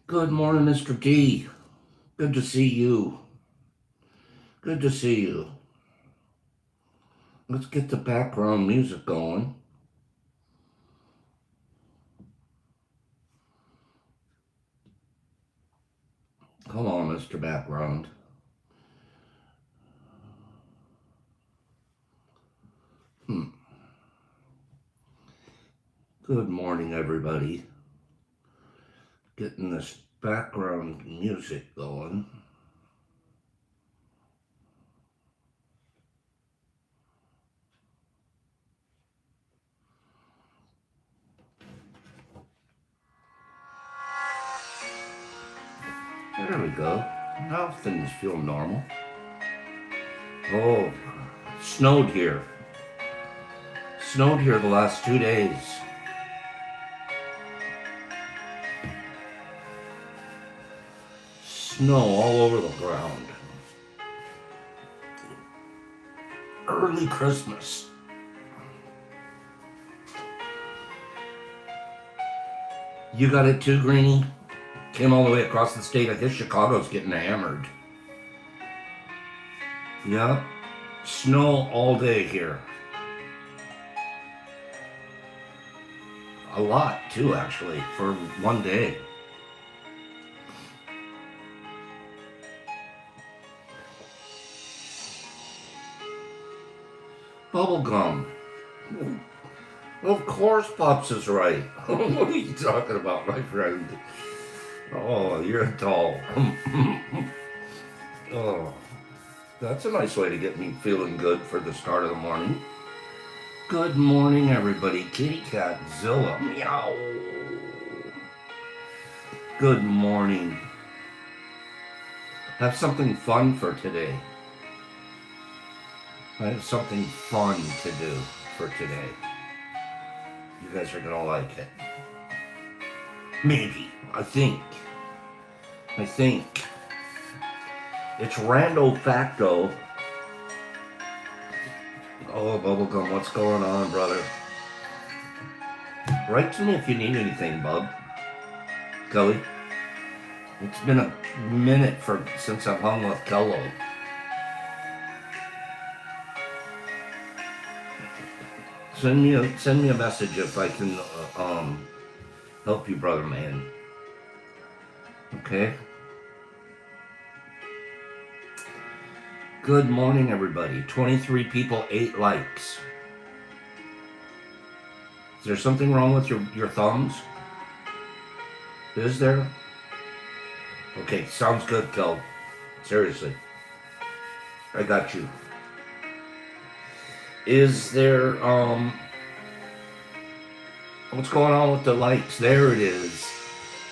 Good morning, Mr. D. Good to see you. Good to see you. Let's get the background music going. Come on, Mr. Background. Hmm. Good morning, everybody. Getting this background music going. There we go. Now things feel normal. Oh, snowed here. Snowed here the last 2 days. Snow all over the ground. Early Christmas. You got it too, Greenie? Came all the way across the state. I guess Chicago's getting hammered. Yep. Snow all day here. A lot, too, actually, for one day. Bubblegum. Of course Pops is right. What are you talking about, my friend? Oh, you're a doll. Oh, that's a nice way to get me feeling good for the start of the morning. Good morning, everybody. Kitty Cat Zilla. Meow. Good morning. Have something fun for today. I have something fun to do for today. You guys are gonna like it. Maybe. I think. It's rando facto. Oh, Bubblegum, what's going on, brother? Write to me if you need anything, bub. Kelly. It's been a minute since I've hung with Kello. Send me a message if I can help you, brother man. Okay? Good morning, everybody. 23 people, 8 likes. Is there something wrong with your thumbs? Is there? Okay, sounds good, Kel. Seriously. I got you. Is there, what's going on with the likes? There it is.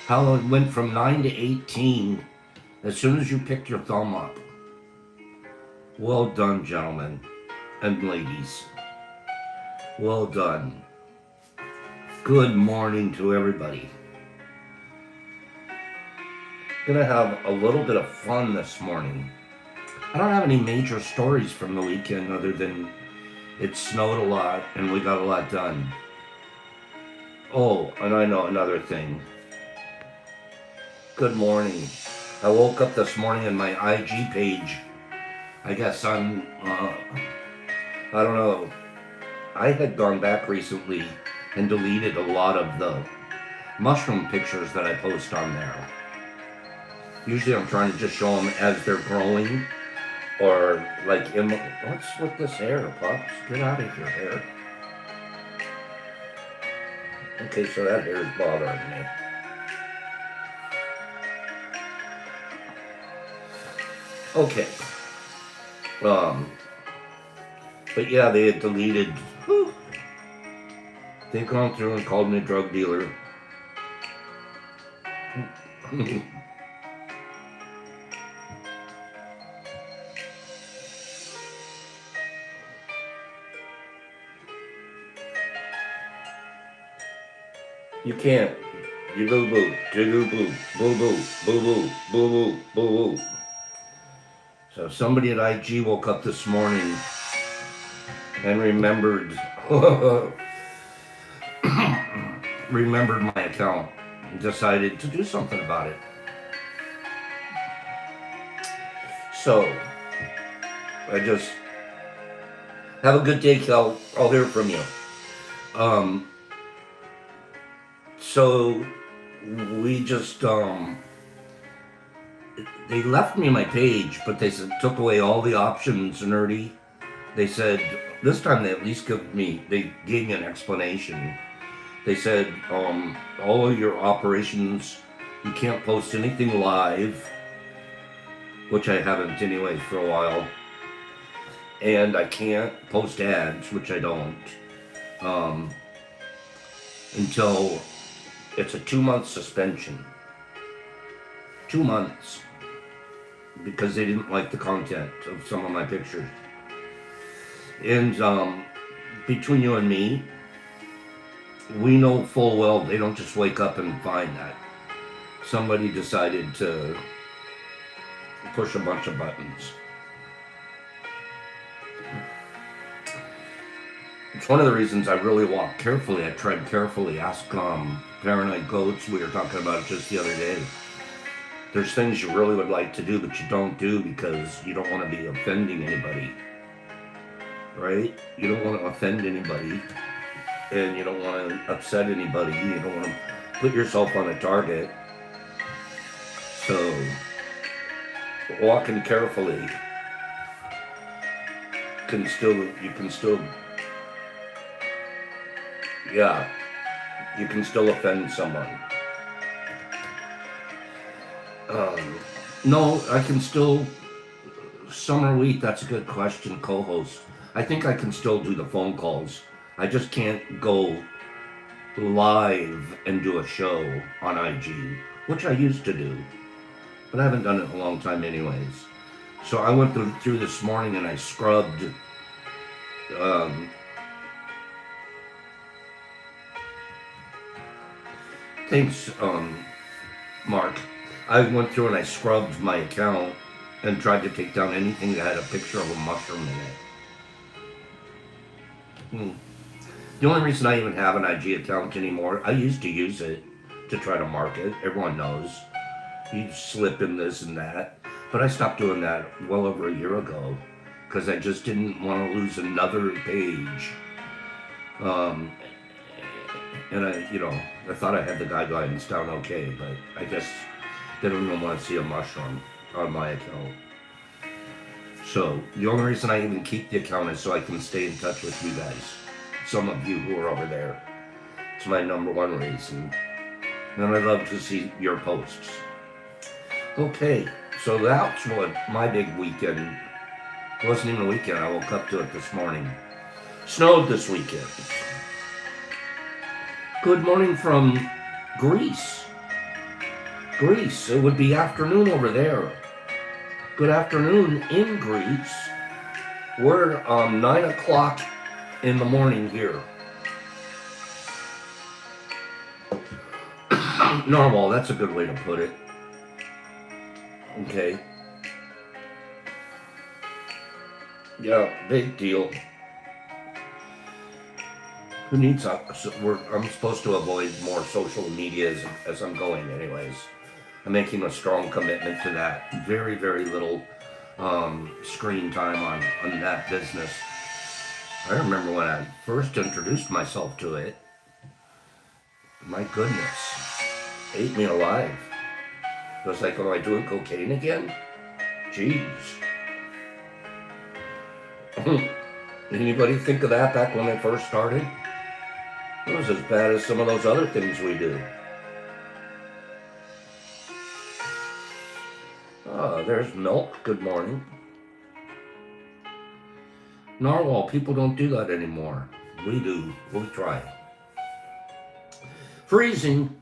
How it went from 9 to 18 as soon as you picked your thumb up. Well done, gentlemen and ladies. Well done. Good morning to everybody. Gonna have a little bit of fun this morning. I don't have any major stories from the weekend other than it snowed a lot and we got a lot done. Oh, and I know another thing. Good morning. I woke up this morning and my IG page, I guess I don't know. I had gone back recently and deleted a lot of the mushroom pictures that I post on there. Usually I'm trying to just show them as they're growing or like, what's with this hair, Pops? Get out of your hair. Okay, so that hair is bothering me. Okay. But yeah, they had deleted. They've gone through and called me a drug dealer. You can't. You boo boo, boo boo, boo boo, boo boo, boo boo, boo boo. So somebody at IG woke up this morning and remembered my account. decided to do something about it. So, I just have a good day, Kel. I'll hear from you. So we just they left me my page, but they took away all the options, nerdy. They said this time they at least gave me an explanation. They said all of your operations, you can't post anything live, which I haven't anyways for a while, and I can't post ads, which I don't, until it's a 2-month suspension. 2 months. Because they didn't like the content of some of my pictures. And between you and me, we know full well they don't just wake up and find that. Somebody decided to push a bunch of buttons. It's one of the reasons I really walk carefully. I tread carefully. Ask Paranoid Goats. We were talking about it just the other day. There's things you really would like to do, but you don't do because you don't want to be offending anybody. Right? You don't want to offend anybody. And you don't want to upset anybody. You don't want to put yourself on a target. So, walking carefully you can still offend someone. No, I can still, summer week, that's a good question, co-host. I think I can still do the phone calls. I just can't go live and do a show on IG, which I used to do, but I haven't done it in a long time anyways. So I went through this morning and I scrubbed thanks, Mark. I went through and I scrubbed my account and tried to take down anything that had a picture of a mushroom in it. The only reason I even have an IG account anymore, I used to use it to try to market. Everyone knows. You slip in this and that. But I stopped doing that well over a year ago because I just didn't want to lose another page. And I thought I had the guidelines down okay, but I guess they don't even want to see a mushroom on my account. So the only reason I even keep the account is so I can stay in touch with you guys. Some of you who are over there. It's my number one reason. And I love to see your posts. Okay, so that's what my big weekend. It wasn't even a weekend, I woke up to it this morning. Snowed this weekend. Good morning from Greece. Greece, it would be afternoon over there. Good afternoon in Greece. We're 9 o'clock in the morning here. Normal, that's a good way to put it. Okay. Yeah, big deal. Who needs I'm supposed to avoid more social media as I'm going anyways. I'm making a strong commitment to that. Very, very little screen time on that business. I remember when I first introduced myself to it. My goodness. Ate me alive. It was like, am I doing cocaine again? Jeez. Anybody think of that back when I first started? It was as bad as some of those other things we do. Oh, there's Milk. Good morning. Narwhal, people don't do that anymore. We do. We try. Freezing.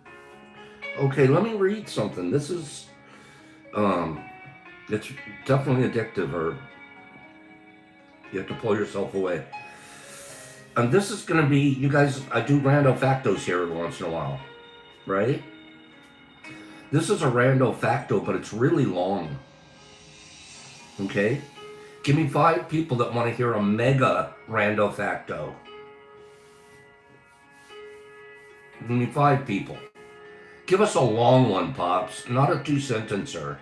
Okay, let me read something. This is, it's definitely addictive, or you have to pull yourself away. And this is going to be, you guys, I do rando factos here every once in a while, right? This is a rando facto, but it's really long. Okay? Give me 5 people that want to hear a mega rando facto. Give me 5 people. Give us a long one, Pops, not a 2-sentencer.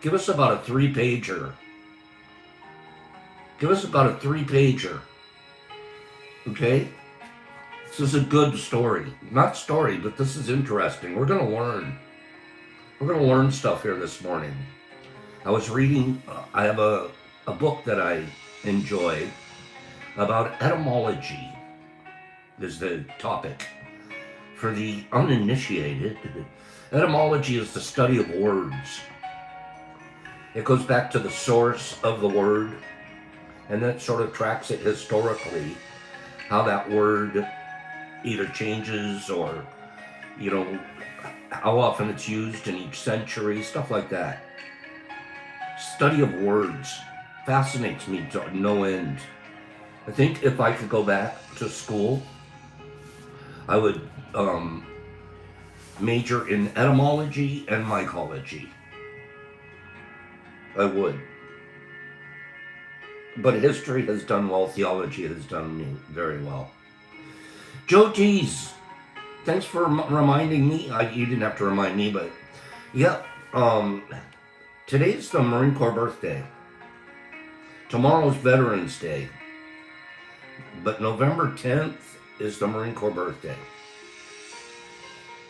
Give us about a 3-pager. Give us about a 3-pager. Okay? This is a good story. Not story, but this is interesting. We're going to learn. We're going to learn stuff here this morning. I was reading, I have a book that I enjoy about etymology is the topic. For the uninitiated, etymology is the study of words. It goes back to the source of the word, and then it sort of tracks it historically, how that word either changes or, how often it's used in each century, stuff like that. Study of words fascinates me to no end. I think if I could go back to school, I would major in etymology and mycology. I would. But history has done well, theology has done me very well. Joe Tees, thanks for reminding me. You didn't have to remind me, but yeah, today's the Marine Corps birthday. Tomorrow's Veterans Day. But November 10th is the Marine Corps birthday.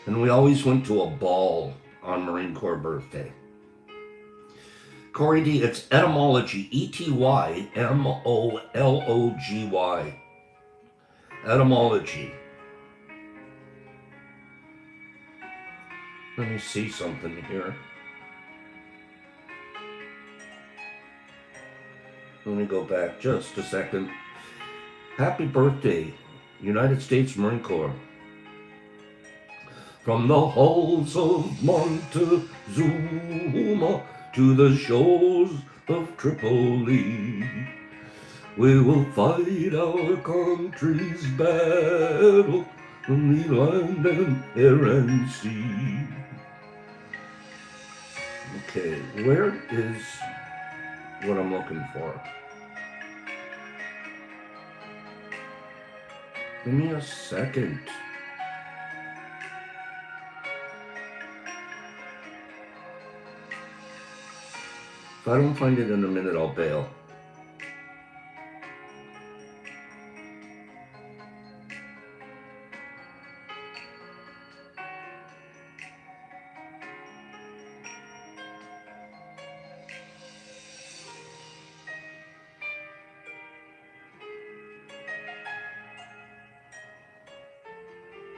And we always went to a ball on Marine Corps birthday. Corey D, it's etymology, etymology. Etymology. Let me see something here. Let me go back just a second. Happy birthday, United States Marine Corps. From the halls of Montezuma to the shores of Tripoli, we will fight our country's battle from the land and air and sea. Okay, where is what I'm looking for? Give me a second. If I don't find it in a minute, I'll bail.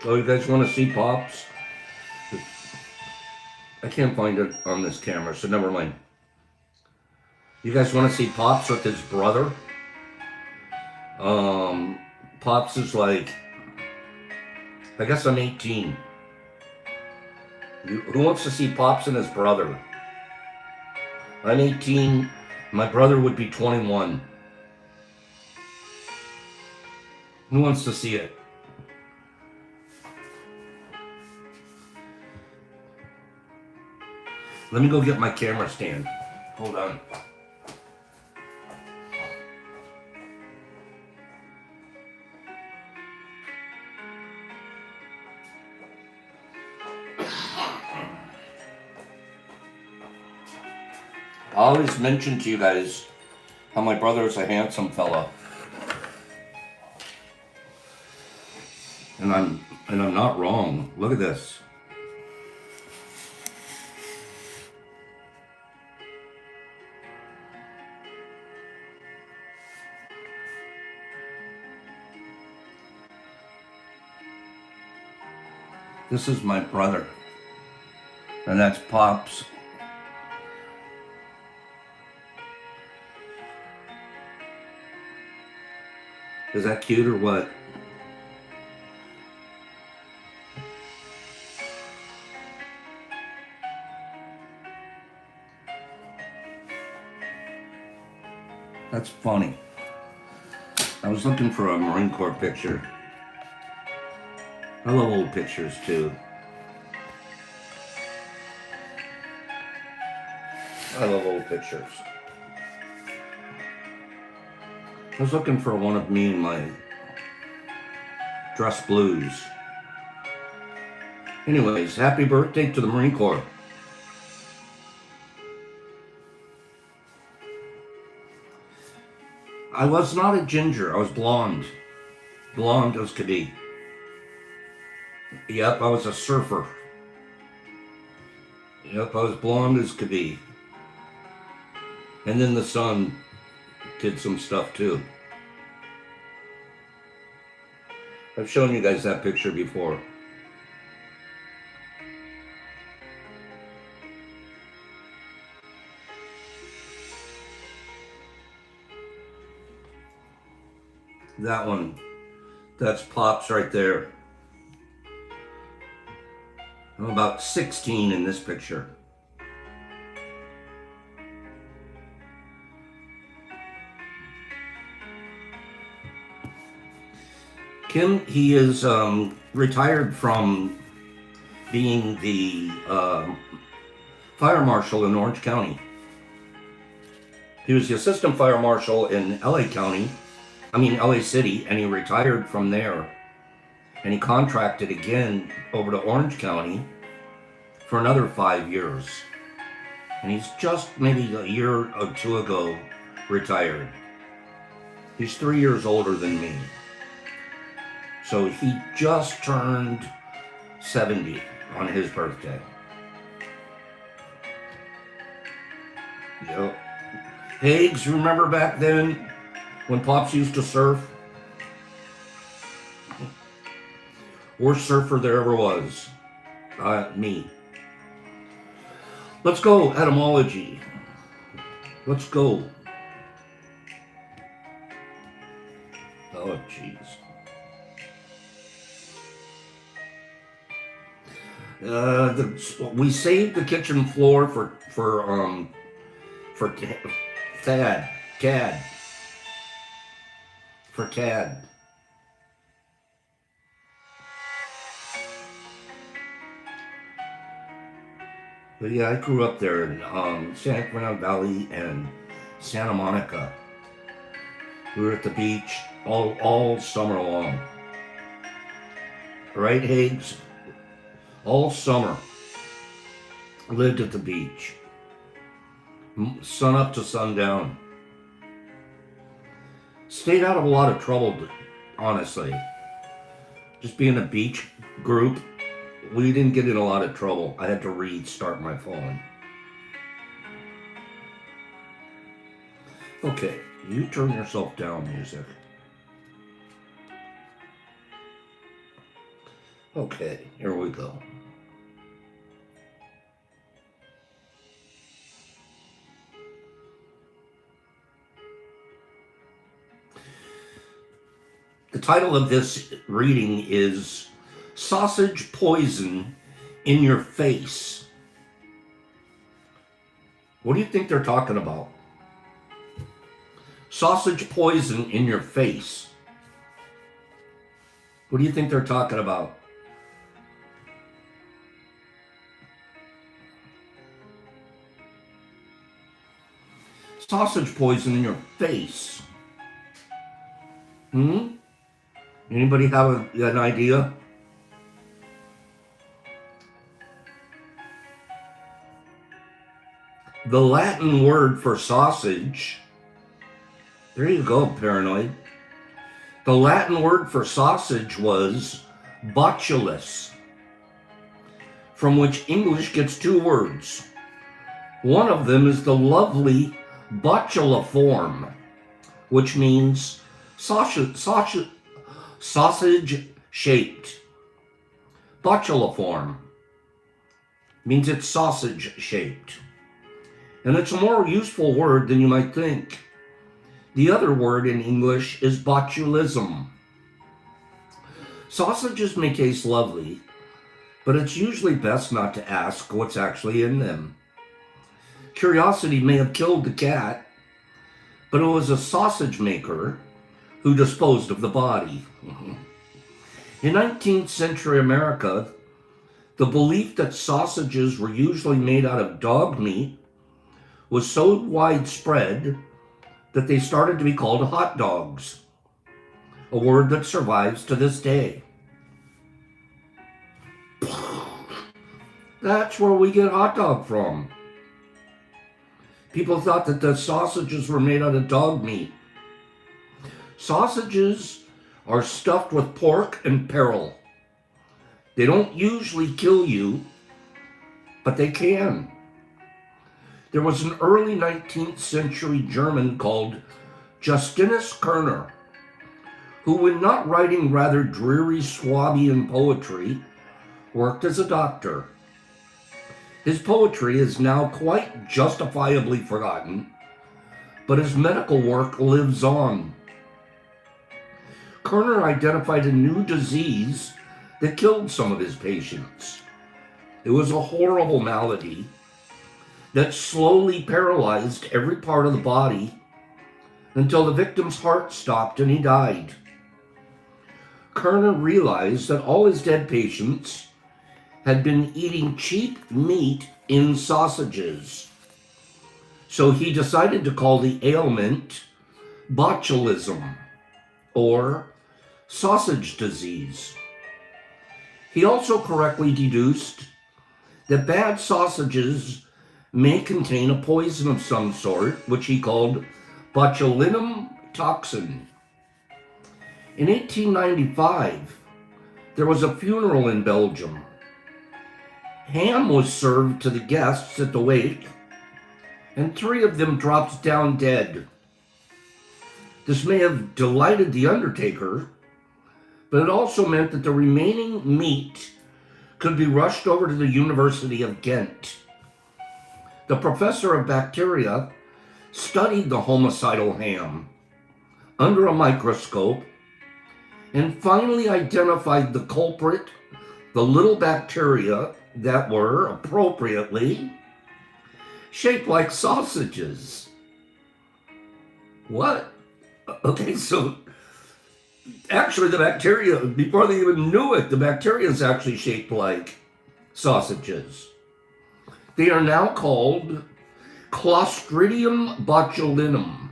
Oh, you guys want to see Pops? I can't find it on this camera, so never mind. You guys want to see Pops with his brother? Pops is like, I guess I'm 18. Who wants to see Pops and his brother? I'm 18. My brother would be 21. Who wants to see it? Let me go get my camera stand. Hold on. I always mention to you guys how my brother is a handsome fella. And I'm not wrong. Look at this. This is my brother. And that's Pops. Is that cute or what? That's funny. I was looking for a Marine Corps picture. I love old pictures too. I love old pictures. I was looking for one of me in my dress blues. Anyways, happy birthday to the Marine Corps. I was not a ginger. I was blonde. Blonde as could be. Yep, I was a surfer. Yep, I was blonde as could be. And then the sun did some stuff too. I've shown you guys that picture before. That one, that's Pops right there. I'm about 16 in this picture. Kim, he is retired from being the fire marshal in Orange County. He was the assistant fire marshal in LA City, and he retired from there. And he contracted again over to Orange County for another 5 years. And he's just maybe a year or two ago retired. He's 3 years older than me. So he just turned 70 on his birthday. Yep. Hags, remember back then when Pops used to surf? Worst surfer there ever was. Me. Let's go, etymology. Let's go. Oh, jeez. We saved the kitchen floor for Tad. For Tad. But yeah, I grew up there in Santa Clara Valley and Santa Monica. We were at the beach all summer long. Right, Hags? All summer. Lived at the beach. Sun up to sundown. Stayed out of a lot of trouble, honestly. Just being a beach group, we didn't get in a lot of trouble. I had to restart my phone. Okay, you turn yourself down, music. Okay, here we go. The title of this reading is Sausage Poison in Your Face. What do you think they're talking about? Sausage poison in your face. What do you think they're talking about? Sausage poison in your face. Anybody have an idea? The Latin word for sausage, there you go, paranoid. The Latin word for sausage was botulus, from which English gets two words. One of them is the lovely botuliform, which means sausage shaped. Botuliform means it's sausage shaped. And it's a more useful word than you might think. The other word in English is botulism. Sausages may taste lovely, but it's usually best not to ask what's actually in them. Curiosity may have killed the cat, but it was a sausage maker who disposed of the body. In 19th century America, the belief that sausages were usually made out of dog meat was so widespread that they started to be called hot dogs, a word that survives to this day. That's where we get hot dog from. People thought that the sausages were made out of dog meat. Sausages are stuffed with pork and peril. They don't usually kill you, but they can. There was an early 19th century German called Justinus Kerner, who, when not writing rather dreary Swabian poetry, worked as a doctor. His poetry is now quite justifiably forgotten, but his medical work lives on. Kerner identified a new disease that killed some of his patients. It was a horrible malady that slowly paralyzed every part of the body until the victim's heart stopped and he died. Kerner realized that all his dead patients had been eating cheap meat in sausages. So he decided to call the ailment botulism, or sausage disease. He also correctly deduced that bad sausages may contain a poison of some sort, which he called botulinum toxin. In 1895, there was a funeral in Belgium. Ham was served to the guests at the wake, and 3 of them dropped down dead. This may have delighted the undertaker, but it also meant that the remaining meat could be rushed over to the University of Ghent. The professor of bacteria studied the homicidal ham under a microscope and finally identified the culprit, the little bacteria that were, appropriately, shaped like sausages. What? Okay, so actually the bacteria, before they even knew it, the bacteria is actually shaped like sausages. They are now called Clostridium botulinum.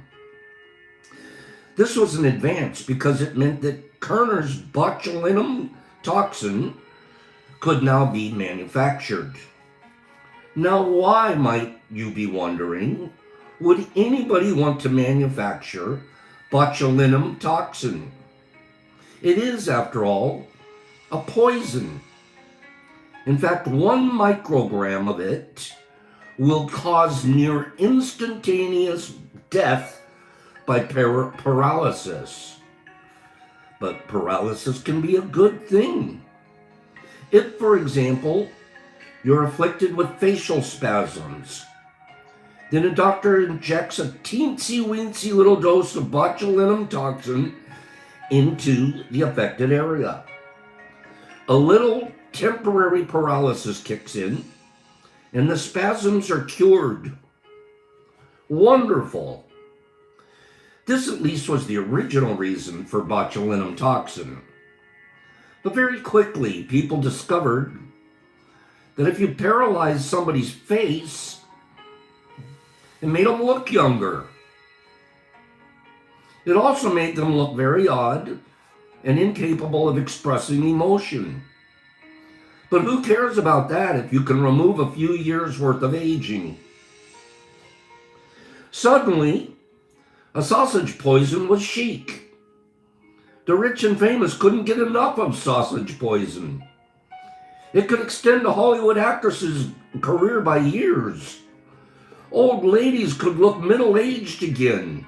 This was an advance because it meant that Kerner's botulinum toxin could now be manufactured. Now, why, might you be wondering, would anybody want to manufacture botulinum toxin? It is, after all, a poison. In fact, 1 microgram of it will cause near instantaneous death by paralysis. But paralysis can be a good thing. If, for example, you're afflicted with facial spasms, then a doctor injects a teensy-weensy little dose of botulinum toxin into the affected area. A little temporary paralysis kicks in, and the spasms are cured. Wonderful. This at least was the original reason for botulinum toxin. But very quickly, people discovered that if you paralyzed somebody's face, it made them look younger. It also made them look very odd and incapable of expressing emotion. But who cares about that if you can remove a few years' worth of aging? Suddenly, a sausage poison was chic. The rich and famous couldn't get enough of sausage poison. It could extend a Hollywood actress's career by years. Old ladies could look middle-aged again.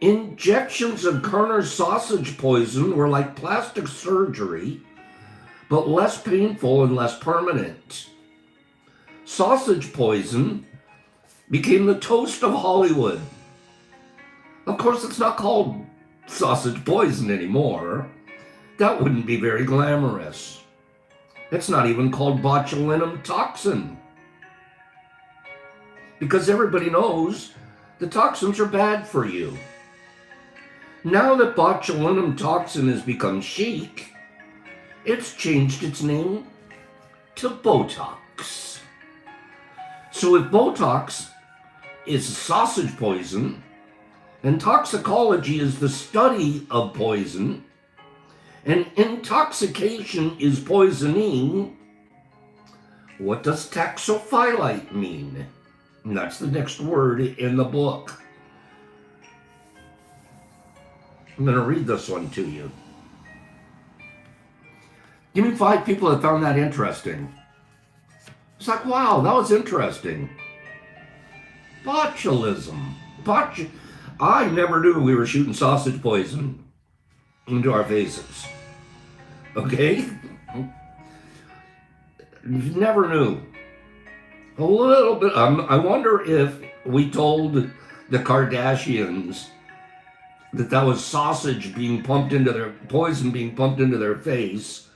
Injections of Kerner's sausage poison were like plastic surgery, but less painful and less permanent. Sausage poison became the toast of Hollywood. Of course, it's not called sausage poison anymore. That wouldn't be very glamorous. It's not even called botulinum toxin, because everybody knows the toxins are bad for you. Now that botulinum toxin has become chic, it's changed its name to Botox. So if Botox is sausage poison, and toxicology is the study of poison, and intoxication is poisoning, What does taxophyllite mean? And that's the next word in the book. I'm going to read this one to you. Give me 5 people that found that interesting. It's like, wow, that was interesting. Botulism. I never knew we were shooting sausage poison into our faces. Okay? Never knew. A little bit. I wonder if we told the Kardashians that was sausage being pumped into their poison being pumped into their face.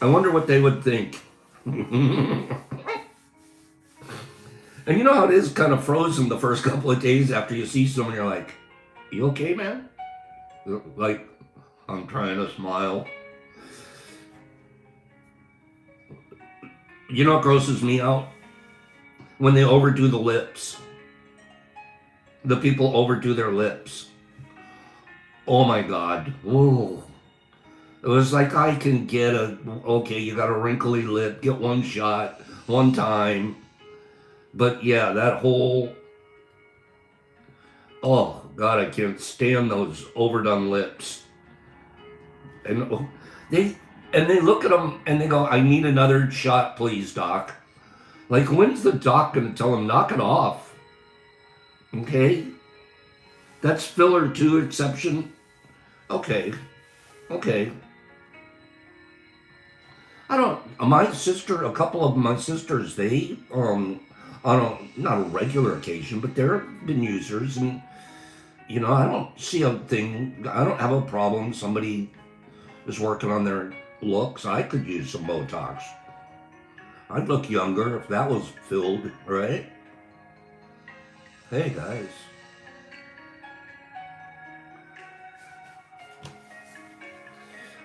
I wonder what they would think. And you know how it is kind of frozen the first couple of days after you see someone, you're like, you okay, man? Like, I'm trying to smile. You know what grosses me out? When they overdo the lips. The people overdo their lips. Oh my God. Whoa. It was like I can get okay, you got a wrinkly lip, get one shot, one time. But yeah, that whole, oh God, I can't stand those overdone lips. And they look at them and they go, I need another shot, please, doc. Like, when's the doc going to tell them, knock it off? Okay? That's filler 2 exception. Okay. My sister, a couple of my sisters, they, not a regular occasion, but they've been users, and, you know, I don't have a problem. Somebody is working on their looks. I could use some Botox. I'd look younger if that was filled, right? Hey, guys.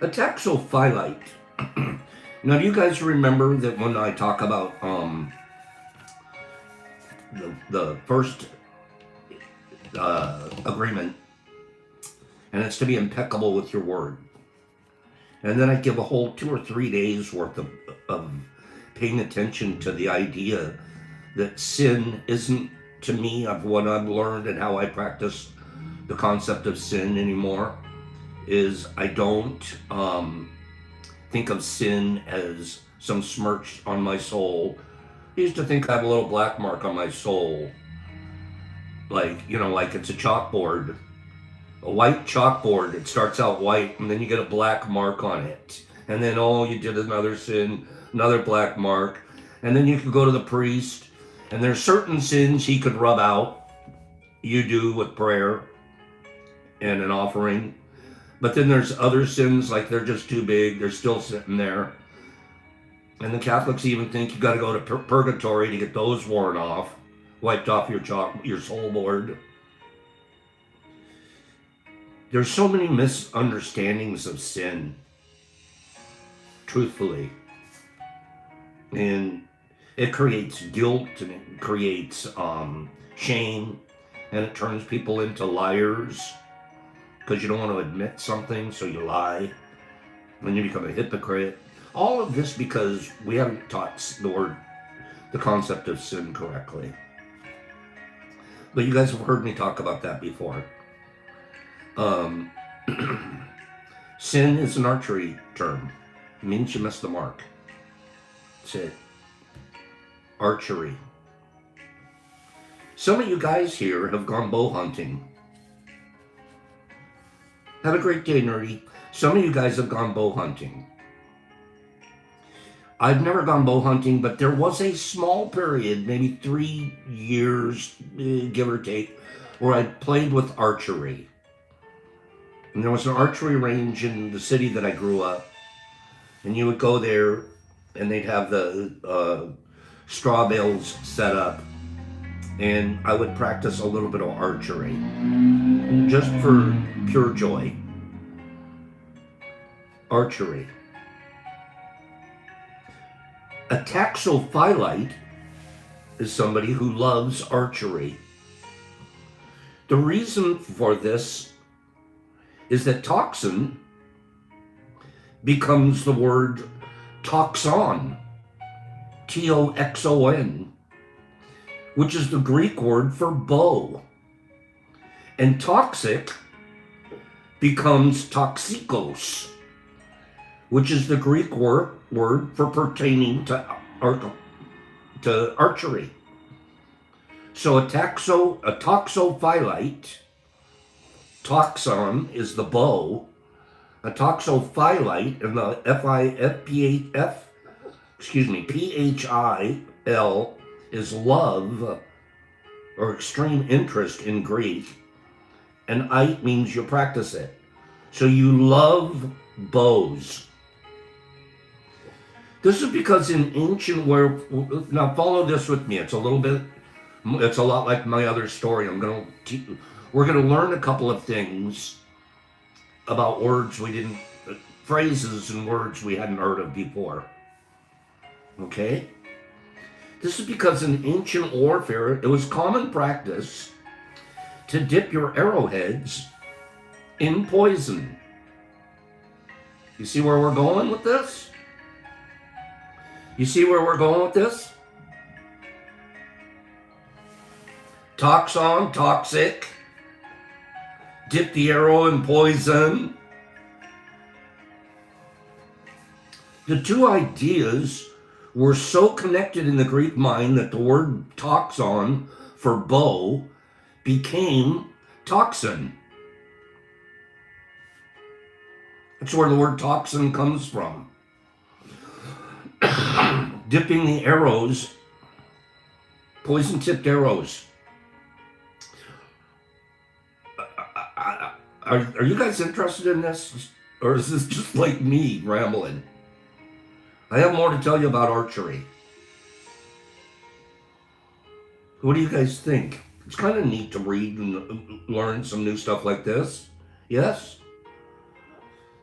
A taxophyllite. Now, do you guys remember that when I talk about the first agreement, and it's to be impeccable with your word, and then I give a whole 2 or 3 days worth of paying attention to the idea that sin isn't, to me, of what I've learned and how I practice the concept of sin anymore, is I don't think of sin as some smirch on my soul. I used to think I have a little black mark on my soul. Like, you know, like it's a chalkboard. A white chalkboard, it starts out white, and then you get a black mark on it. And then, oh, you did another sin, another black mark. And then you could go to the priest, and there's certain sins he could rub out. You do with prayer and an offering. But then there's other sins, like they're just too big, they're still sitting there. And the Catholics even think you got to go to purgatory to get those worn off, wiped off your soul board. There's so many misunderstandings of sin, truthfully. And it creates guilt, and it creates shame, and it turns people into liars. Because you don't want to admit something, so you lie. Then you become a hypocrite. All of this because we haven't taught the concept of sin correctly. But you guys have heard me talk about that before. Sin is an archery term. It means you missed the mark. That's it. Archery. Some of you guys here have gone bow hunting. Have a great day, nerdy. Some of you guys have gone bow hunting. I've never gone bow hunting, but there was a small period, maybe 3 years, give or take, where I played with archery. And there was an archery range in the city that I grew up. And you would go there, and they'd have the straw bales set up. And I would practice a little bit of archery, just for pure joy. Archery. A taxophyllite is somebody who loves archery. The reason for this is that toxin becomes the word toxon. Toxon, which is the Greek word for bow. And toxic becomes toxikos, which is the Greek word for pertaining to archery. So a toxophyllite, toxon is the bow, a toxophyllite, and the PHIL is love or extreme interest in Greek, and ite means you practice it. So you love bows. This is because in ancient now follow this with me. It's a lot like my other story. We're gonna learn a couple of things about phrases and words we hadn't heard of before. Okay? This is because in ancient warfare, it was common practice to dip your arrowheads in poison. You see where we're going with this? You see where we're going with this? Toxon, toxic. Dip the arrow in poison. The two ideas were so connected in the Greek mind that the word toxon for bow became toxin. That's where the word toxin comes from. Dipping the arrows, poison-tipped arrows. Are you guys interested in this? Or is this just like me rambling? I have more to tell you about archery. What do you guys think? It's kind of neat to read and learn some new stuff like this. Yes?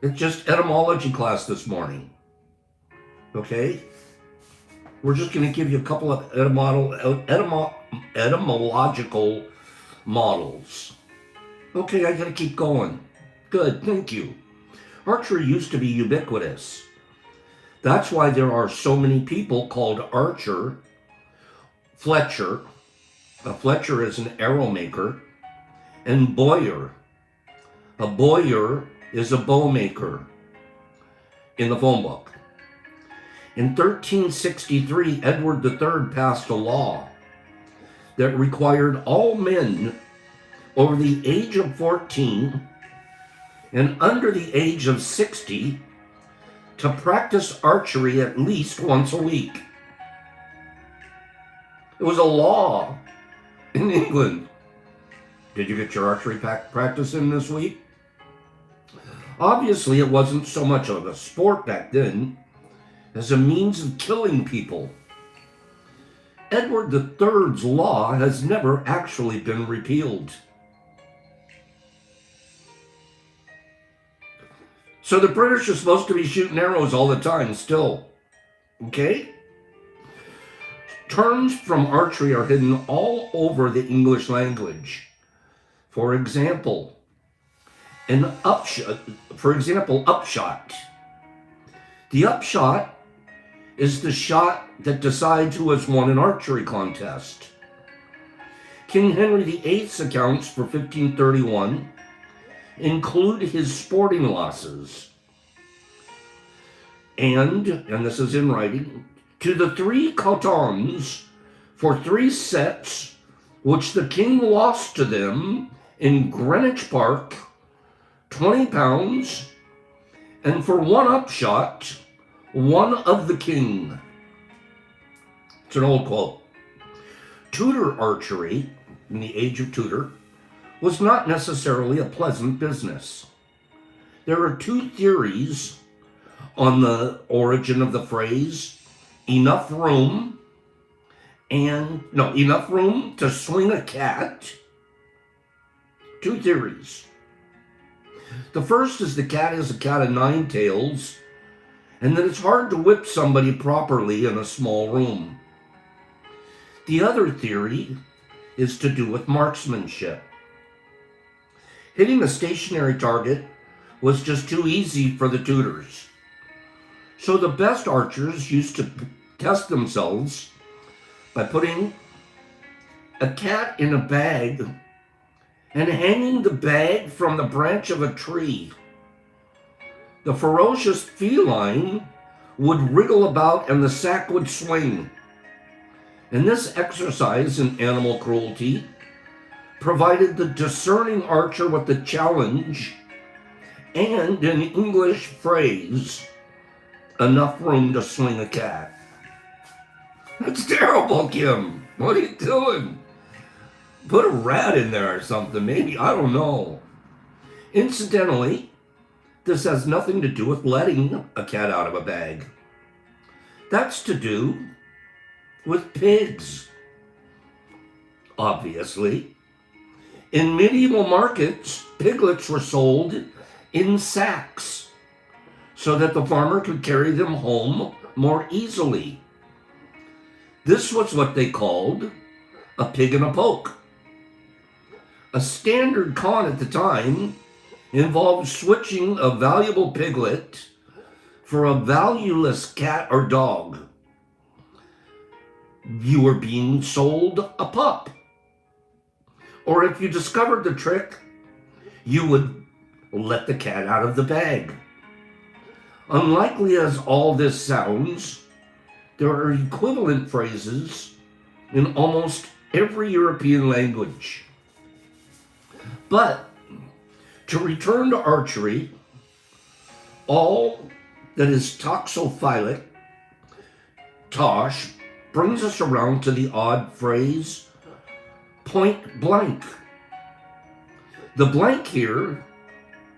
It's just etymology class this morning. Okay? We're just going to give you a couple of etymological models. Okay, I got to keep going. Good, thank you. Archery used to be ubiquitous. That's why there are so many people called archer, fletcher. A fletcher is an arrow maker, and bowyer. A bowyer is a bow maker in the phone book. In 1363, Edward III passed a law that required all men over the age of 14 and under the age of 60 to practice archery at least once a week. It was a law in England. Did you get your archery practice in this week? Obviously, it wasn't so much of a sport back then as a means of killing people. Edward III's law has never actually been repealed. So the British are supposed to be shooting arrows all the time still. Okay? Terms from archery are hidden all over the English language. For example, upshot. The upshot is the shot that decides who has won an archery contest. King Henry VIII's accounts for 1531 include his sporting losses. And this is in writing, to the 3 cotons for 3 sets which the king lost to them in Greenwich Park, 20 pounds, and for 1 upshot, 1 of the king. It's an old quote. Tudor archery, in the age of Tudor, was not necessarily a pleasant business. There are 2 theories on the origin of the phrase, enough room to swing a cat. 2 theories. The first is the cat is a cat of 9 tails, and that it's hard to whip somebody properly in a small room. The other theory is to do with marksmanship. Hitting a stationary target was just too easy for the Tudors. So the best archers used to test themselves by putting a cat in a bag and hanging the bag from the branch of a tree. The ferocious feline would wriggle about and the sack would swing. And this exercise in animal cruelty provided the discerning archer with the challenge and an English phrase, enough room to swing a cat. That's terrible, Kim. What are you doing? Put a rat in there or something, maybe. I don't know. Incidentally, this has nothing to do with letting a cat out of a bag. That's to do with pigs. Obviously. In medieval markets, piglets were sold in sacks so that the farmer could carry them home more easily. This was what they called a pig in a poke. A standard con at the time involved switching a valuable piglet for a valueless cat or dog. You were being sold a pup. Or if you discovered the trick, you would let the cat out of the bag. Unlikely as all this sounds, there are equivalent phrases in almost every European language. But to return to archery, all that is toxophilic, tosh, brings us around to the odd phrase, point blank. The blank here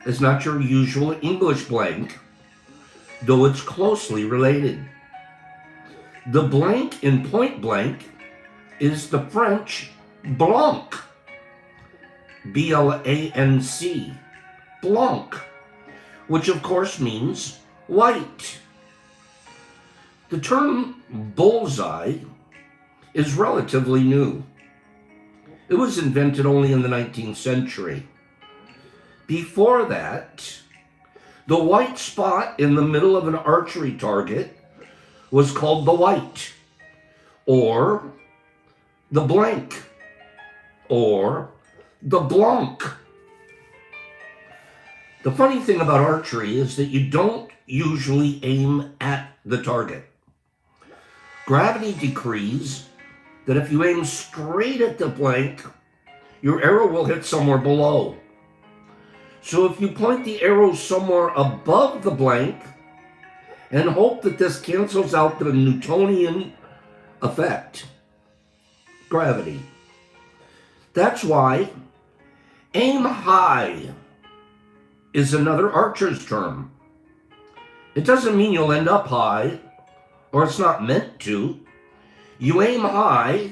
is not your usual English blank, though it's closely related. The blank in point blank is the French blanc, B-L-A-N-C, blanc, which of course means white. The term bullseye is relatively new. It was invented only in the 19th century. Before that, the white spot in the middle of an archery target was called the white, or the blank, or the blanc. The funny thing about archery is that you don't usually aim at the target. Gravity decrees that if you aim straight at the blank, your arrow will hit somewhere below. So if you point the arrow somewhere above the blank and hope that this cancels out the Newtonian effect, gravity. That's why aim high is another archer's term. It doesn't mean you'll end up high, or it's not meant to. You aim high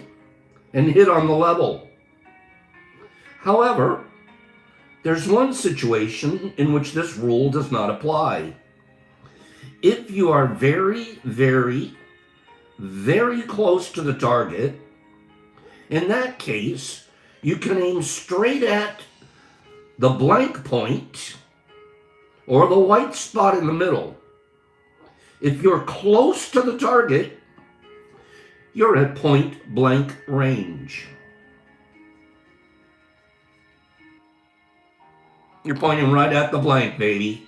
and hit on the level. However, there's one situation in which this rule does not apply. If you are very, very, very close to the target, in that case, you can aim straight at the blank point or the white spot in the middle. If you're close to the target, you're at point blank range. You're pointing right at the blank, baby.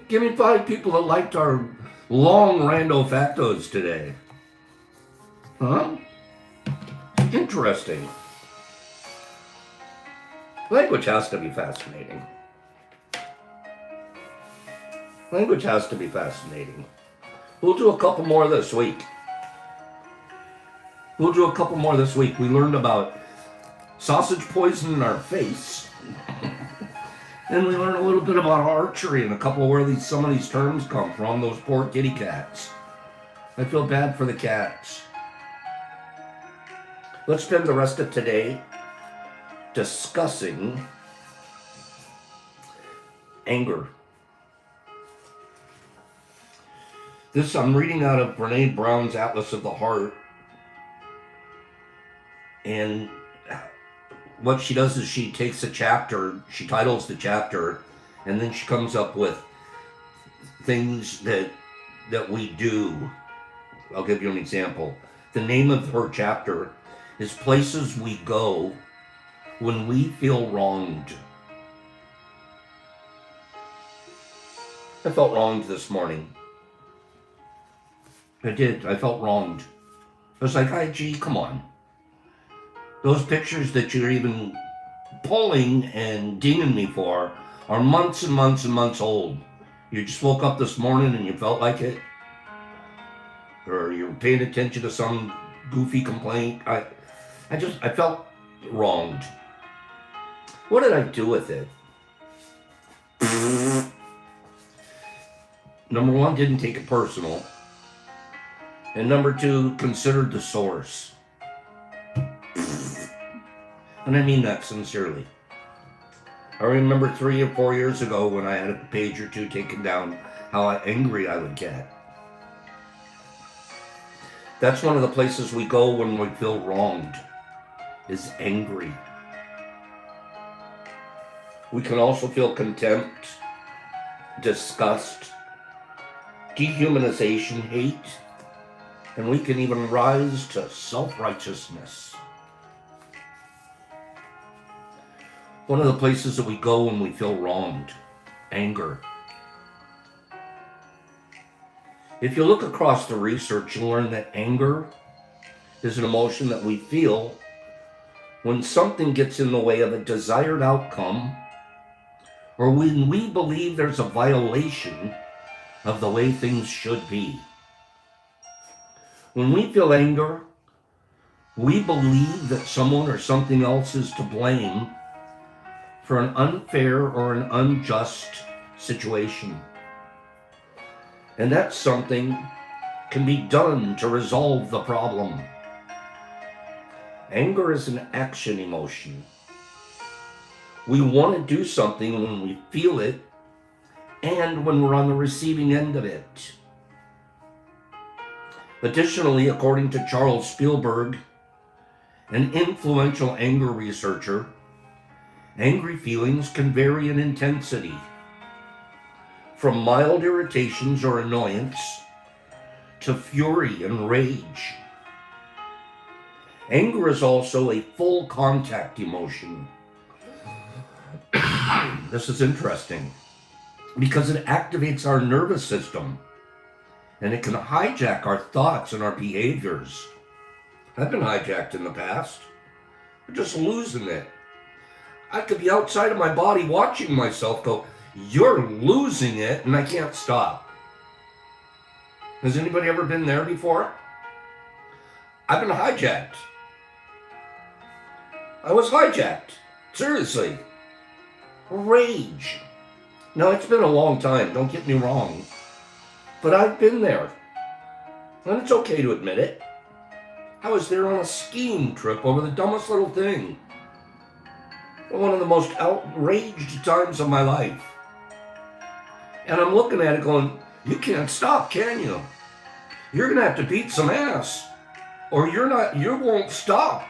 Give me 5 people that liked our long rando factos today. Huh? Interesting. Language has to be fascinating. Language has to be fascinating. We'll do a couple more this week. We learned about sausage poison in our face. And we learned a little bit about archery and a couple of where some of these terms come from, those poor kitty cats. I feel bad for the cats. Let's spend the rest of today discussing anger. This I'm reading out of Brene Brown's Atlas of the Heart. And what she does is she takes a chapter, she titles the chapter, and then she comes up with things that we do. I'll give you an example. The name of her chapter is Places We Go When We Feel Wronged. I felt wronged this morning. I did. I felt wronged. I was like, IG, come on. Those pictures that you're even pulling and dinging me for are months and months and months old. You just woke up this morning and you felt like it. Or you're paying attention to some goofy complaint. I felt wronged. What did I do with it? Number one, didn't take it personal. And number two, considered the source. And I mean that sincerely. I remember 3 or 4 years ago when I had a page or two taken down, how angry I would get. That's one of the places we go when we feel wronged, is angry. We can also feel contempt, disgust, dehumanization, hate, and we can even rise to self-righteousness. One of the places that we go when we feel wronged, anger. If you look across the research, you'll learn that anger is an emotion that we feel when something gets in the way of a desired outcome, or when we believe there's a violation of the way things should be. When we feel anger, we believe that someone or something else is to blame for an unfair or an unjust situation. And that something can be done to resolve the problem. Anger is an action emotion. We want to do something when we feel it and when we're on the receiving end of it. Additionally, according to Charles Spielberg, an influential anger researcher, angry feelings can vary in intensity, from mild irritations or annoyance to fury and rage. Anger is also a full contact emotion. This is interesting because it activates our nervous system and it can hijack our thoughts and our behaviors. I've been hijacked in the past. I'm just losing it. I could be outside of my body watching myself go, "You're losing it," and I can't stop. Has anybody ever been there before? I've been hijacked. I was hijacked. Seriously. Rage. Now, it's been a long time, don't get me wrong. But I've been there. And it's okay to admit it. I was there on a skiing trip over the dumbest little thing. One of the most outraged times of my life. And I'm looking at it going, you can't stop, can you? You're going to have to beat some ass. Or you won't stop.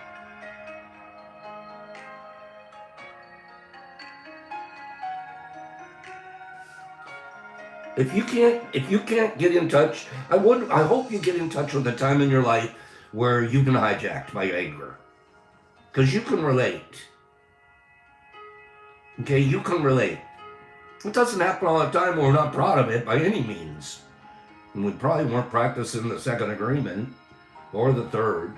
If you can't get in touch, I hope you get in touch with a time in your life where you've been hijacked by anger. Because you can relate. Okay, you can relate. It doesn't happen all the time. We're not proud of it by any means. And we probably weren't practicing the second agreement or the third.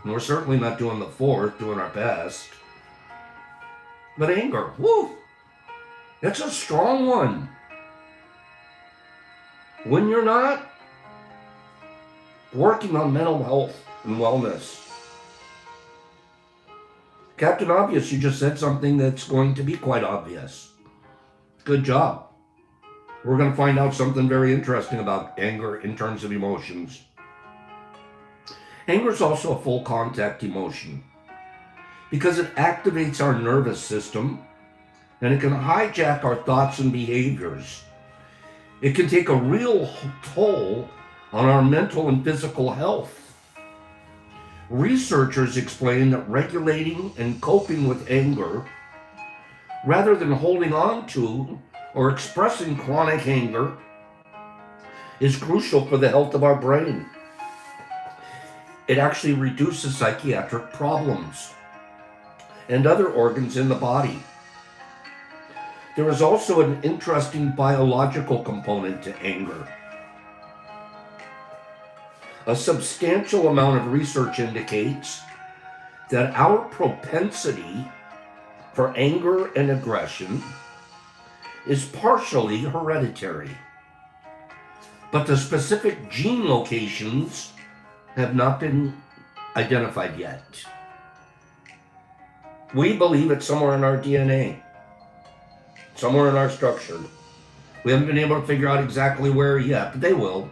And we're certainly not doing the fourth, doing our best. But anger, whoo, it's a strong one. When you're not working on mental health and wellness. Captain Obvious, you just said something that's going to be quite obvious. Good job. We're going to find out something very interesting about anger in terms of emotions. Anger is also a full contact emotion because it activates our nervous system and it can hijack our thoughts and behaviors. It can take a real toll on our mental and physical health. Researchers explain that regulating and coping with anger, rather than holding on to or expressing chronic anger, is crucial for the health of our brain. It actually reduces psychiatric problems and other organs in the body. There is also an interesting biological component to anger. A substantial amount of research indicates that our propensity for anger and aggression is partially hereditary, but the specific gene locations have not been identified yet. We believe it's somewhere in our DNA, somewhere in our structure. We haven't been able to figure out exactly where yet, but they will.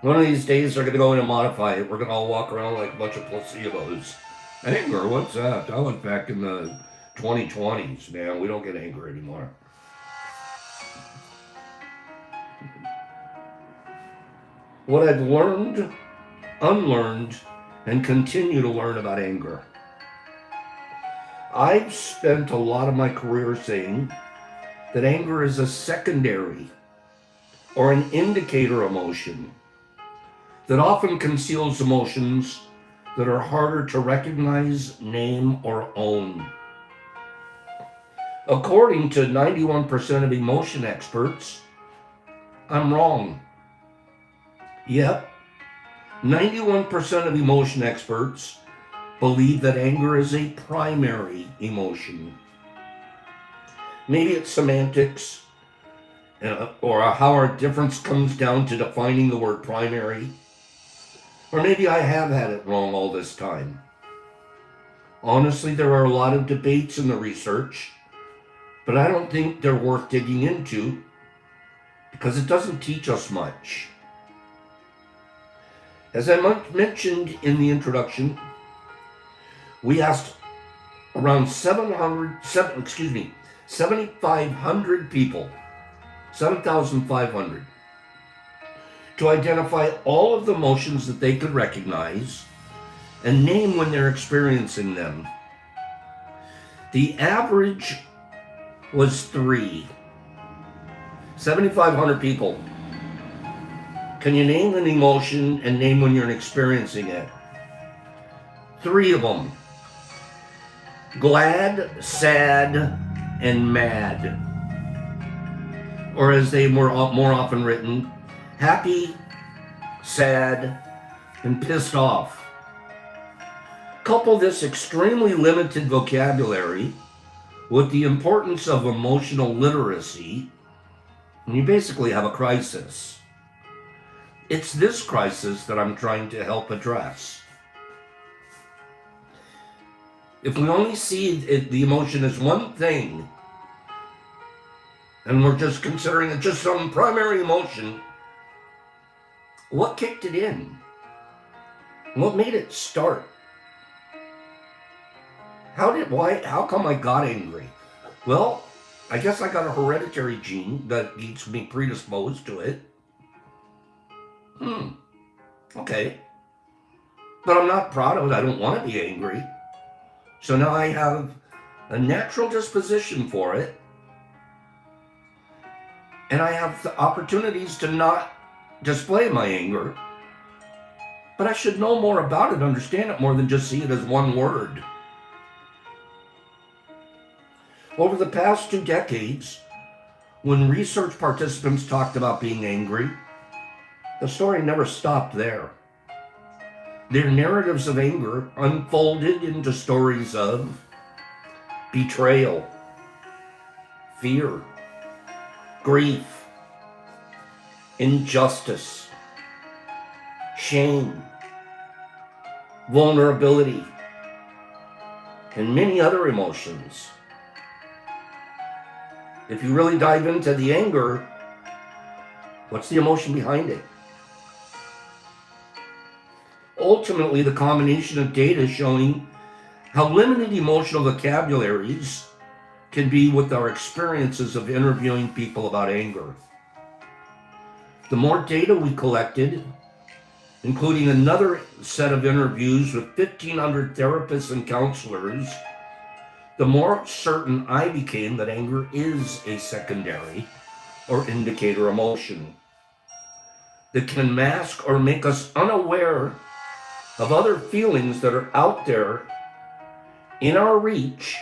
One of these days they're going to go in and modify it. We're going to all walk around like a bunch of placebos. Anger, what's that? I went back in the 2020s, man. We don't get anger anymore. What I've learned, unlearned, and continue to learn about anger. I've spent a lot of my career saying that anger is a secondary or an indicator emotion that often conceals emotions that are harder to recognize, name, or own. According to 91% of emotion experts, I'm wrong. Yep, 91% of emotion experts believe that anger is a primary emotion. Maybe it's semantics, or how our difference comes down to defining the word primary. Or maybe I have had it wrong all this time. Honestly, there are a lot of debates in the research, but I don't think they're worth digging into because it doesn't teach us much. As I mentioned in the introduction, we asked around 7,500 people, 7,500, to identify all of the emotions that they could recognize and name when they're experiencing them. The average was 3. 7,500 people. Can you name an emotion and name when you're experiencing it? 3 of them. Glad, sad, and mad. Or as they were more often written, happy, sad, and pissed off. Couple this extremely limited vocabulary with the importance of emotional literacy, and you basically have a crisis. It's this crisis that I'm trying to help address. If we only see the emotion as one thing, and we're just considering it just some primary emotion, what kicked it in? What made it start? How come I got angry? Well, I guess I got a hereditary gene that keeps me predisposed to it. Okay. But I'm not proud of it. I don't want to be angry. So now I have a natural disposition for it. And I have the opportunities to not display my anger. But I should know more about it, understand it more than just see it as one word. Over the past 2 decades, when research participants talked about being angry, the story never stopped there. Their narratives of anger unfolded into stories of betrayal, fear, grief, injustice, shame, vulnerability, and many other emotions. If you really dive into the anger, what's the emotion behind it? Ultimately, the combination of data showing how limited emotional vocabularies can be with our experiences of interviewing people about anger. The more data we collected, including another set of interviews with 1,500 therapists and counselors, the more certain I became that anger is a secondary or indicator emotion. that can mask or make us unaware of other feelings that are out there in our reach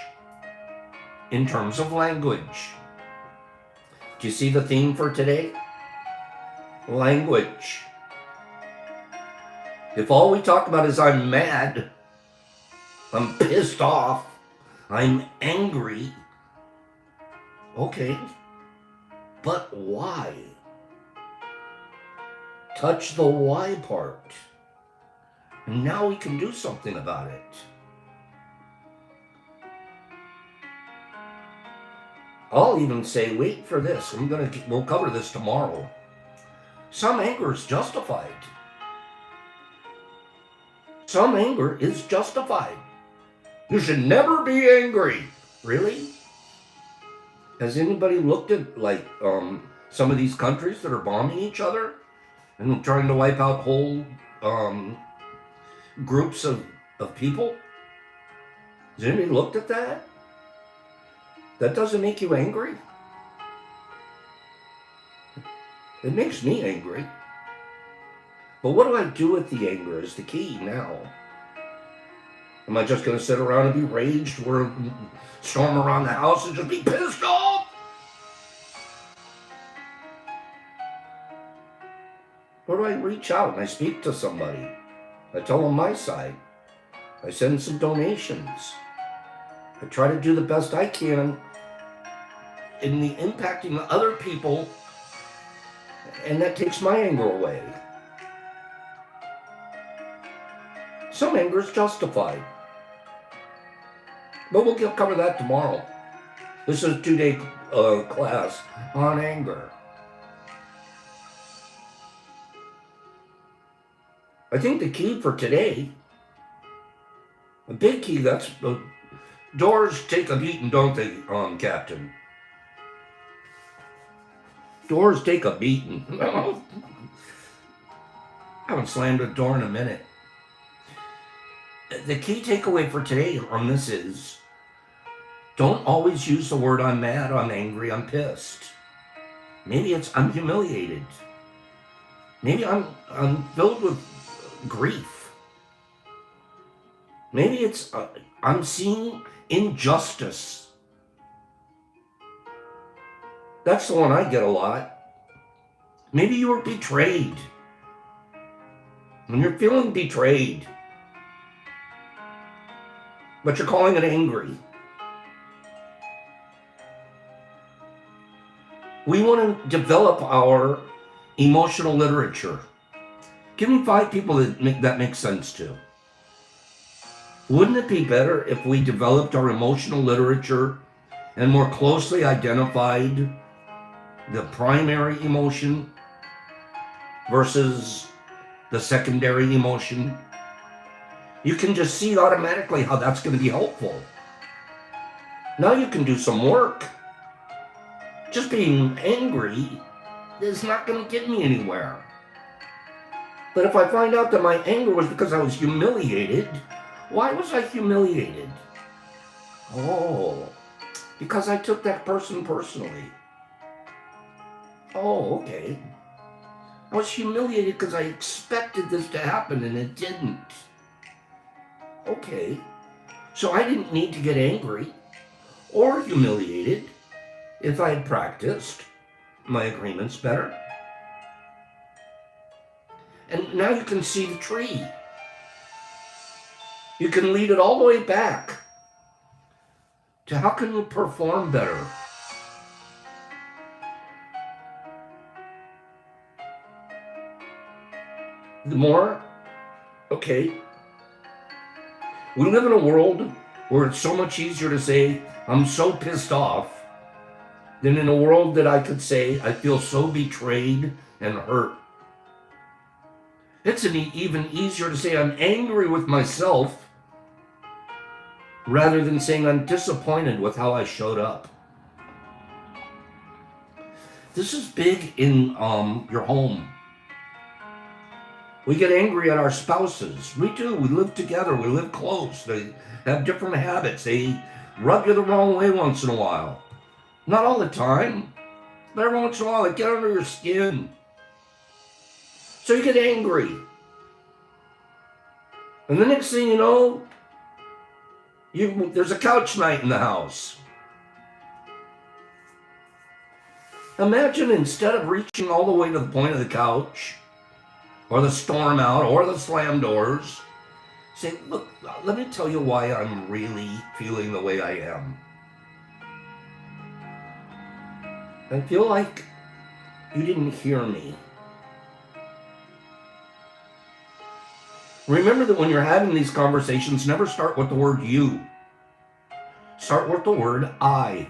in terms of language. Do you see the theme for today? Language. If all we talk about is I'm mad, I'm pissed off, I'm angry, okay, but why? Touch the why part. And now we can do something about it. I'll even say, wait for this. We'll cover this tomorrow. Some anger is justified. Some anger is justified. You should never be angry. Really? Has anybody looked at some of these countries that are bombing each other and trying to wipe out whole groups of people? Has anybody looked at that? That doesn't make you angry? It makes me angry. But what do I do with the anger is the key now. Am I just going to sit around and be raged or storm around the house and just be pissed off? Or do I reach out and I speak to somebody? I tell them my side. I send some donations. I try to do the best I can in the impacting other people, and that takes my anger away. Some anger is justified. But we'll cover that tomorrow. This is a 2-day class on anger. I think the key for today, a big key, that's doors take a beating, don't they, Captain? Doors take a beating. I haven't slammed a door in a minute. The key takeaway for today on this is, don't always use the word I'm mad, I'm angry, I'm pissed. Maybe it's I'm humiliated. Maybe I'm filled with grief. Maybe it's I'm seeing injustice. That's the one I get a lot. Maybe you were betrayed. When you're feeling betrayed, but you're calling it angry. We want to develop our emotional literature. Give me 5 people that make sense to. Wouldn't it be better if we developed our emotional literature and more closely identified the primary emotion versus the secondary emotion? You can just see automatically how that's going to be helpful. Now you can do some work. Just being angry is not going to get me anywhere. But if I find out that my anger was because I was humiliated, why was I humiliated? Oh, because I took that person personally. Oh, okay. I was humiliated because I expected this to happen and it didn't. Okay. So I didn't need to get angry or humiliated if I had practiced my agreements better. And now you can see the tree. You can lead it all the way back to how can you perform better? The more, okay, we live in a world where it's so much easier to say, I'm so pissed off, than in a world that I could say, I feel so betrayed and hurt. It's even easier to say I'm angry with myself rather than saying I'm disappointed with how I showed up. This is big in your home. We get angry at our spouses. We do. We live together. We live close. They have different habits. They rub you the wrong way once in a while. Not all the time, but every once in a while they get under your skin. So you get angry. And the next thing you know, there's a couch night in the house. Imagine instead of reaching all the way to the point of the couch, or the storm out, or the slam doors, say, look, let me tell you why I'm really feeling the way I am. I feel like you didn't hear me. Remember that when you're having these conversations, never start with the word you. Start with the word I.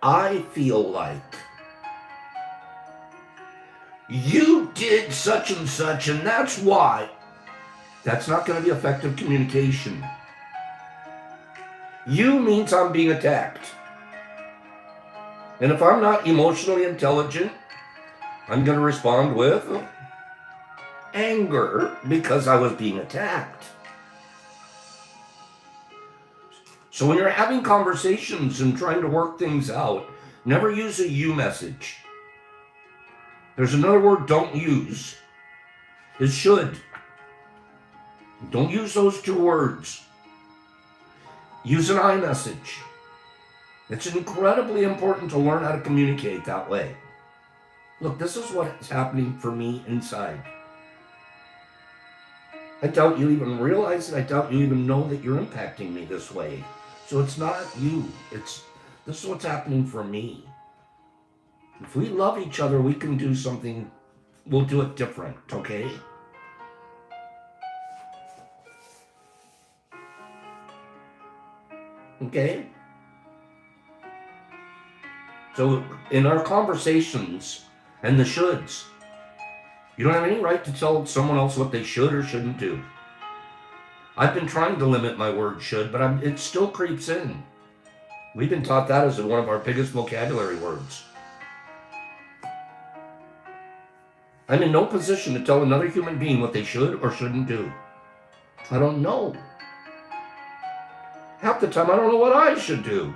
I feel like you did such and such, and that's why. That's not going to be effective communication. You means I'm being attacked. And if I'm not emotionally intelligent, I'm going to respond with anger because I was being attacked. So when you're having conversations and trying to work things out, never use a you message. There's another word don't use, is should. Don't use those two words. Use an I message. It's incredibly important to learn how to communicate that way. Look, this is what's happening for me inside. I doubt you even realize it. I doubt you even know that you're impacting me this way. So it's not you. This is what's happening for me. If we love each other, we can do something. We'll do it different, okay? Okay? So in our conversations and the shoulds, you don't have any right to tell someone else what they should or shouldn't do. I've been trying to limit my word should, but it still creeps in. We've been taught that as one of our biggest vocabulary words. I'm in no position to tell another human being what they should or shouldn't do. I don't know. Half the time, I don't know what I should do.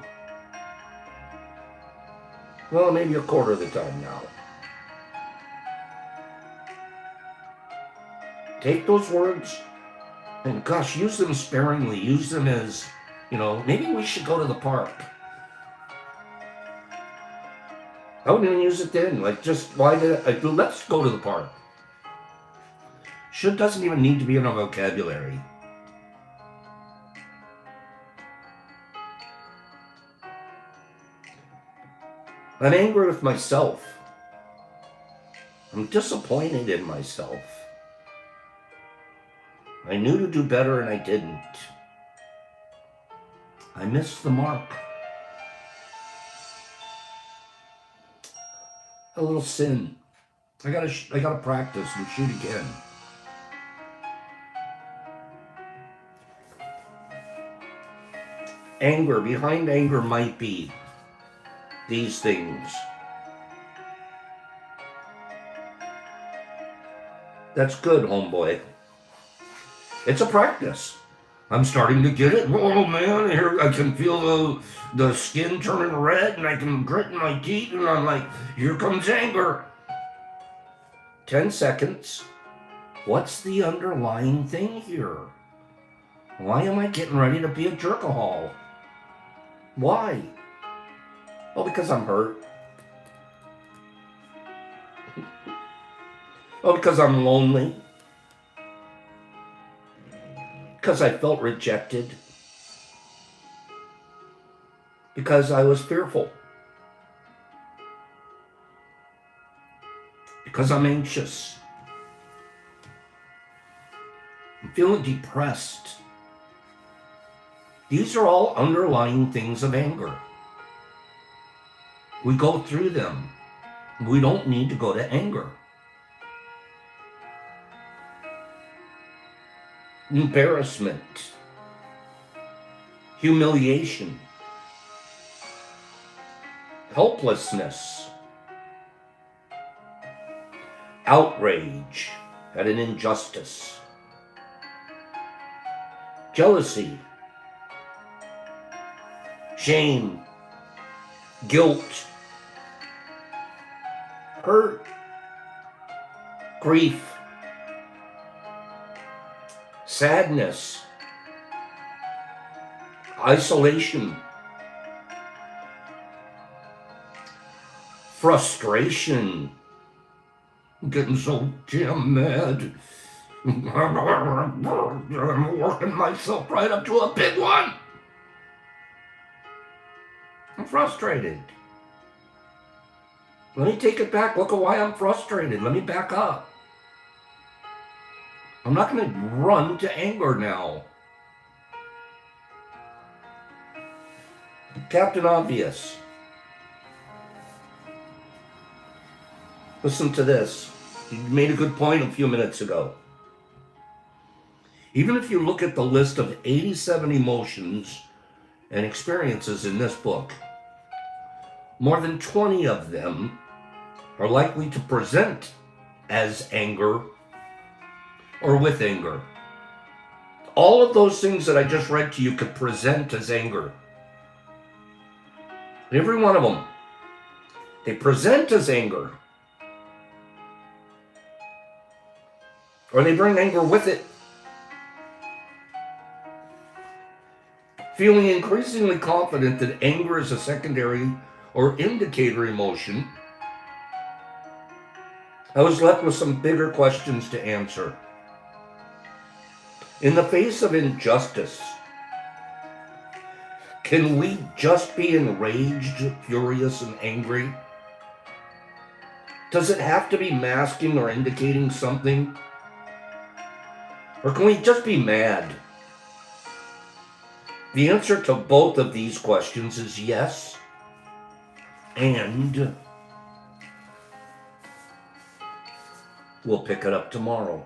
Well, maybe a quarter of the time now. Take those words and gosh, use them sparingly. Use them as, maybe we should go to the park. I wouldn't even use it then. Let's go to the park. Should doesn't even need to be in our vocabulary. I'm angry with myself. I'm disappointed in myself. I knew to do better and I didn't. I missed the mark. A little sin. I gotta practice and shoot again. Anger. Behind anger might be these things. That's good, homeboy. It's a practice. I'm starting to get it. Oh man, here I can feel the skin turning red and I can grit my teeth and I'm like, here comes anger. 10 seconds. What's the underlying thing here? Why am I getting ready to be a jerkahol? Why? Oh, because I'm hurt. Oh, because I'm lonely. Because I felt rejected. Because I was fearful. Because I'm anxious. I'm feeling depressed. These are all underlying things of anger. We go through them. We don't need to go to anger. Embarrassment, humiliation, helplessness, outrage at an injustice, jealousy, shame, guilt, hurt, grief, sadness, isolation, frustration. I'm getting so damn mad. I'm working myself right up to a big one. I'm frustrated. Let me take it back. Look at why I'm frustrated. Let me back up. I'm not going to run to anger now. Captain Obvious. Listen to this. You made a good point a few minutes ago. Even if you look at the list of 87 emotions and experiences in this book, more than 20 of them are likely to present as anger or with anger. All of those things that I just read to you could present as anger. Every one of them. They present as anger. Or they bring anger with it. Feeling increasingly confident that anger is a secondary or indicator emotion, I was left with some bigger questions to answer. In the face of injustice, can we just be enraged, furious, and angry? Does it have to be masking or indicating something? Or can we just be mad? The answer to both of these questions is yes, and we'll pick it up tomorrow.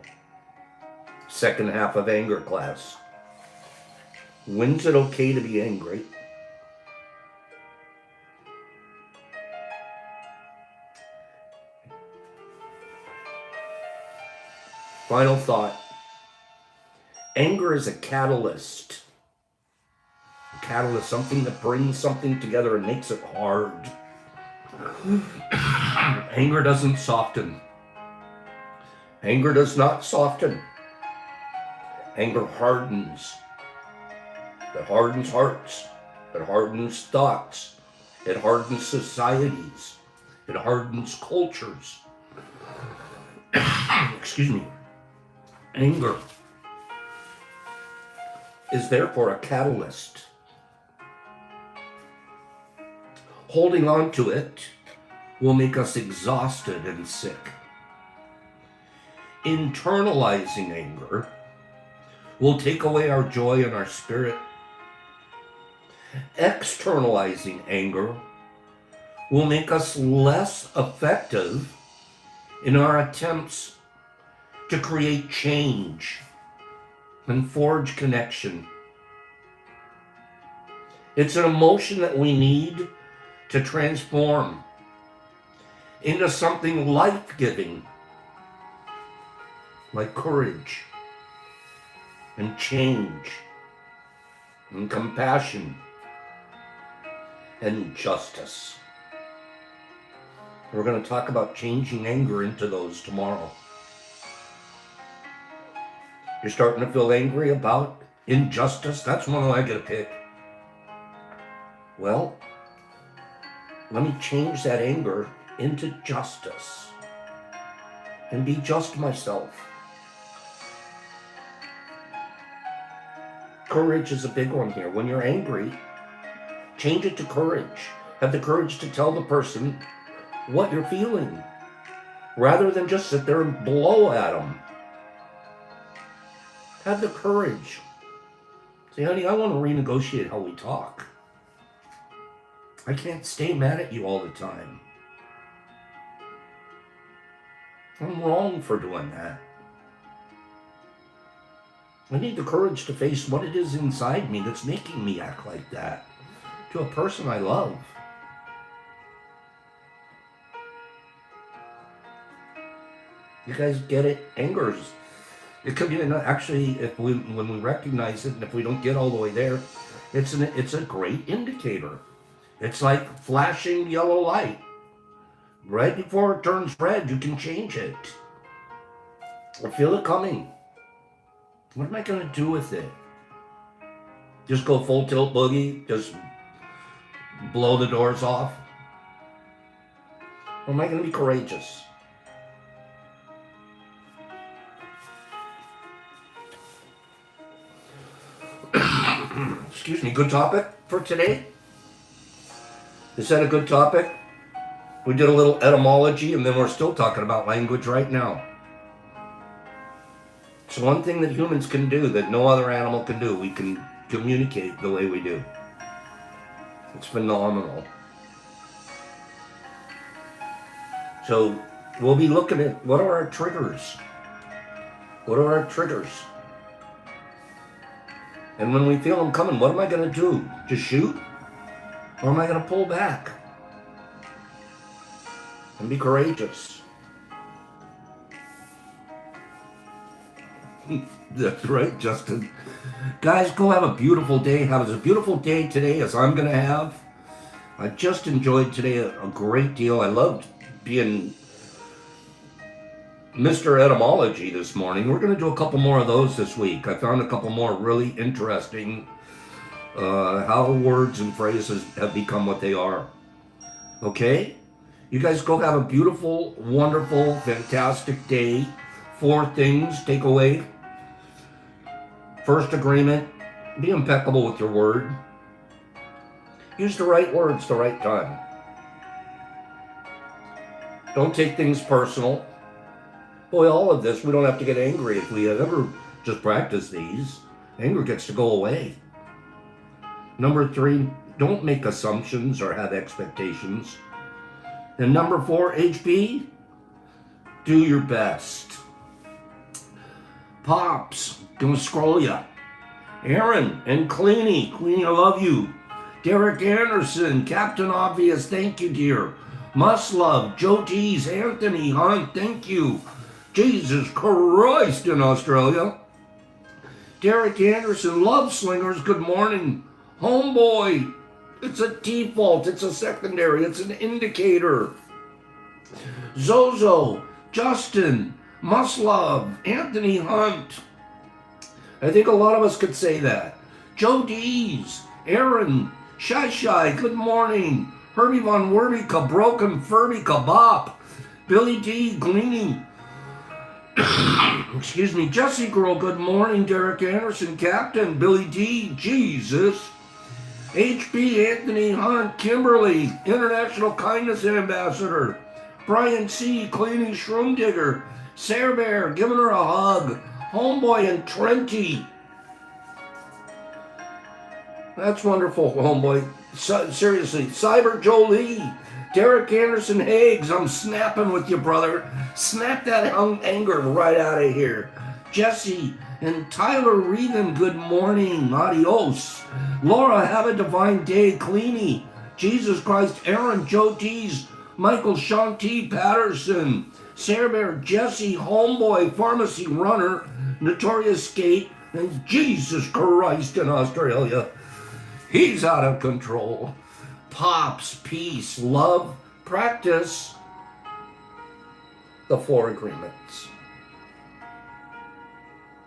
Second half of anger class. When's it okay to be angry? Final thought. Anger is a catalyst. A catalyst, something that brings something together and makes it hard. Anger doesn't soften. Anger does not soften. Anger hardens. It hardens hearts. It hardens thoughts. It hardens societies. It hardens cultures. Excuse me. Anger is therefore a catalyst. Holding on to it will make us exhausted and sick. Internalizing anger will take away our joy and our spirit. Externalizing anger will make us less effective in our attempts to create change and forge connection. It's an emotion that we need to transform into something life-giving, like courage and change and compassion and justice. We're going to talk about changing anger into those tomorrow. You're starting to feel angry about injustice? That's one I get to pick. Well, let me change that anger into justice and be just myself. Courage is a big one here. When you're angry, change it to courage. Have the courage to tell the person what you're feeling, rather than just sit there and blow at them. Have the courage. Say, honey, I want to renegotiate how we talk. I can't stay mad at you all the time. I'm wrong for doing that. I need the courage to face what it is inside me that's making me act like that to a person I love. You guys get it? Anger is, it could be actually, when we recognize it, and if we don't get all the way there, it's a great indicator. It's like flashing yellow light. Right before it turns red, you can change it. I feel it coming. What am I going to do with it? Just go full tilt boogie? Just blow the doors off? Or am I going to be courageous? Excuse me, good topic for today? Is that a good topic? We did a little etymology and then we're still talking about language right now. It's one thing that humans can do that no other animal can do. We can communicate the way we do. It's phenomenal. So we'll be looking at what are our triggers? What are our triggers? And when we feel them coming, what am I going to do? Just shoot? Or am I going to pull back? And be courageous. That's right, Justin. Guys, go have a beautiful day. Have as beautiful day today as I'm going to have. I just enjoyed today a great deal. I loved being Mr. Etymology this morning. We're going to do a couple more of those this week. I found a couple more really interesting how words and phrases have become what they are. Okay? You guys go have a beautiful, wonderful, fantastic day. 4 things, take away. First agreement, be impeccable with your word. Use the right words the right time. Don't take things personal. Boy, all of this, we don't have to get angry if we ever just practice these. Anger gets to go away. Number 3, don't make assumptions or have expectations. And number 4, HB, do your best. Pops, gonna scroll ya. Aaron and Cleany, I love you. Derek Anderson, Captain Obvious, thank you, dear. Must love, Joe Tees, Anthony Hunt, thank you. Jesus Christ in Australia. Derek Anderson, Love Slingers, good morning. Homeboy, it's a default, it's a secondary, it's an indicator. Zozo, Justin, Must love, Anthony Hunt. I think a lot of us could say that. Joe Dees, Aaron, Shy, good morning. Herbie Von Werby, Broken Furby, Kabop. Billy D, Gleaning. Excuse me, Jesse Girl, good morning. Derek Anderson, Captain. Billy D, Jesus. HB, Anthony Hunt, Kimberly, International Kindness Ambassador. Brian C, Cleaning Shroom Digger. Sarah Bear, giving her a hug. Homeboy and Trenty. That's wonderful, homeboy. Seriously, Cyber Jolie. Derek Anderson Higgs, I'm snapping with you, brother. Snap that anger right out of here. Jesse and Tyler Regan, good morning. Adios. Laura, have a divine day. Cleany. Jesus Christ. Aaron, Joe Tees. Michael Shanti Patterson. Sarah Bear, Jesse, Homeboy, Pharmacy Runner, Notorious Skate, and Jesus Christ in Australia. He's out of control. Pops, peace, love, practice the 4 agreements.